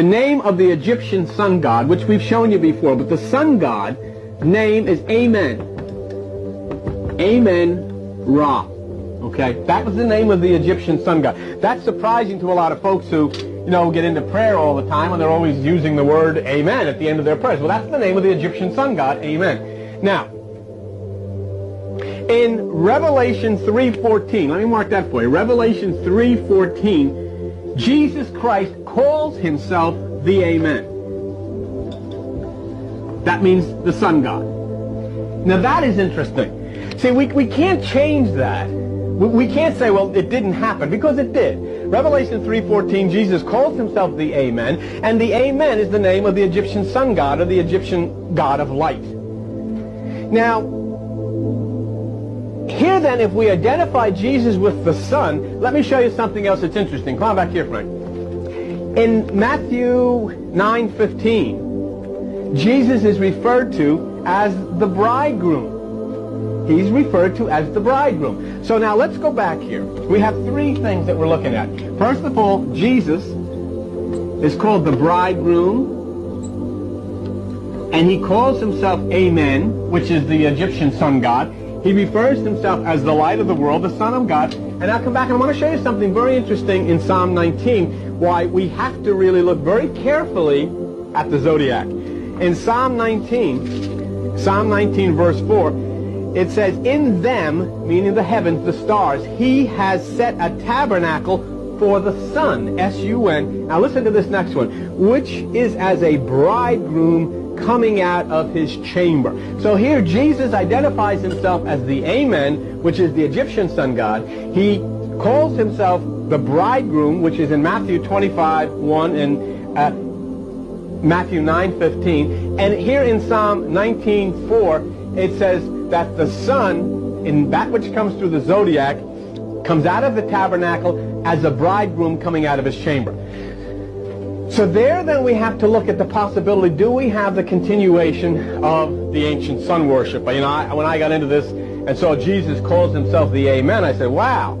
The name of the Egyptian sun god, which we've shown you before, but the sun god name is Amen. Amen Ra. Okay, that was the name of the Egyptian sun god. That's surprising to a lot of folks who, get into prayer all the time and they're always using the word Amen at the end of their prayers. Well, that's the name of the Egyptian sun god, Amen. Now, in Revelation 3:14, let me mark that for you. Revelation 3:14, Jesus Christ calls himself the Amen. That means the sun god. Now that is interesting. See, we can't change that. We can't say, well, it didn't happen, because it did. Revelation 3:14, Jesus calls himself the Amen, and the Amen is the name of the Egyptian sun god, or the Egyptian god of light. Now, here then, if we identify Jesus with the sun, let me show you something else that's interesting. Come on back here, Frank. In Matthew 9:15, Jesus is referred to as the bridegroom. He's referred to as the bridegroom. So now let's go back here. We have three things that we're looking at. First of all, Jesus is called the bridegroom, and he calls himself Amen, which is the Egyptian sun god. He refers to himself as the light of the world, the Son of God. And I'll come back and I want to show you something very interesting in Psalm 19, why we have to really look very carefully at the zodiac. In Psalm 19 verse 4, it says, in them, meaning the heavens, the stars, he has set a tabernacle for the sun, S-U-N. Now listen to this next one, which is as a bridegroom coming out of his chamber. So here Jesus identifies himself as the Amen, which is the Egyptian sun god. He calls himself the bridegroom, which is in Matthew 25:1 and Matthew 9:15. And here in Psalm 19:4, it says that the sun, in that which comes through the zodiac, comes out of the tabernacle as a bridegroom coming out of his chamber. So there then we have to look at the possibility, do we have the continuation of the ancient sun worship? When I got into this and saw Jesus calls himself the Amen, I said, wow.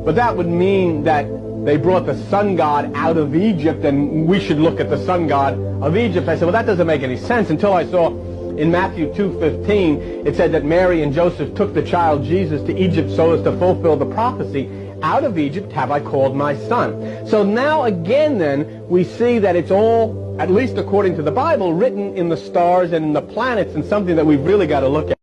But that would mean that they brought the sun god out of Egypt and we should look at the sun god of Egypt. I said, well, that doesn't make any sense, until I saw in Matthew 2:15, it said that Mary and Joseph took the child Jesus to Egypt so as to fulfill the prophecy, out of Egypt have I called my son. So now again then, we see that it's all, at least according to the Bible, written in the stars and in the planets, and something that we've really got to look at.